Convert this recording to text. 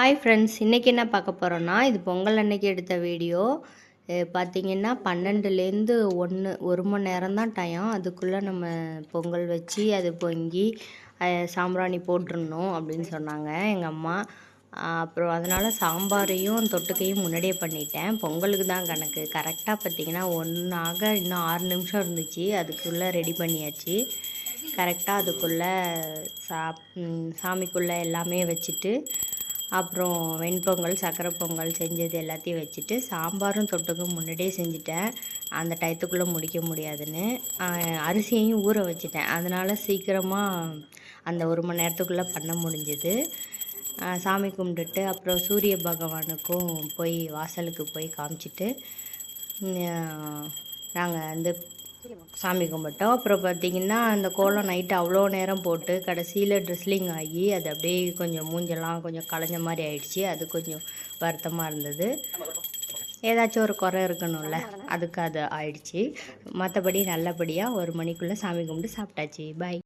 Hi friends, இன்றைக்கி என்ன பார்க்க போகிறோன்னா, இது பொங்கல் அன்னைக்கு எடுத்த வீடியோ. பார்த்திங்கன்னா 12லேருந்து 1 மணி நேரம் தான் டைம். அதுக்குள்ளே நம்ம பொங்கல் வச்சு அது பொங்கி சாம்பிராணி போட்டுருணும் அப்படின்னு சொன்னாங்க எங்கள் அம்மா. அப்புறம் அதனால் சாம்பாரையும் தொட்டுக்கையும் முன்னாடியே பண்ணிட்டேன். பொங்கலுக்கு தான் கணக்கு. கரெக்டாக பார்த்திங்கன்னா 1 இன்னும் 6 நிமிஷம் இருந்துச்சு. அதுக்குள்ளே ரெடி பண்ணியாச்சு. கரெக்டாக அதுக்குள்ளே சாமிக்குள்ளே எல்லாமே வச்சுட்டு, அப்புறம் வெண்பொங்கல், சக்கரை பொங்கல் செஞ்சது எல்லாத்தையும் வச்சுட்டு, சாம்பாரும் தொட்டுக்கும் முன்னாடியே செஞ்சுட்டேன். அந்த டயத்துக்குள்ளே முடிக்க முடியாதுன்னு அரிசியையும் ஊற வச்சுட்டேன். அதனால் சீக்கிரமாக அந்த 1 மணி நேரத்துக்குள்ளே பண்ண முடிஞ்சுது. சாமி கும்பிட்டுட்டு அப்புறம் சூரிய பகவானுக்கும் போய் வாசலுக்கு போய் காமிச்சிட்டு நாங்கள் வந்து சாமி கும்பிட்டோம். அப்புறம் பார்த்திங்கன்னா அந்த கோலம் நைட்டு அவ்வளோ நேரம் போட்டு கடைசியில் ட்ரெஸ்லிங் ஆகி அது அப்படியே கொஞ்சம் மூஞ்செல்லாம் கொஞ்சம் களைஞ்ச மாதிரி ஆயிடுச்சு. அது கொஞ்சம் வருத்தமாக இருந்தது. ஏதாச்சும் ஒரு குறை இருக்கணும்ல, அதுக்கு அது ஆயிடுச்சு. மற்றபடி நல்லபடியாக 1 மணிக்குள்ளே சாமி கும்பிட்டு சாப்பிட்டாச்சு. பாய்.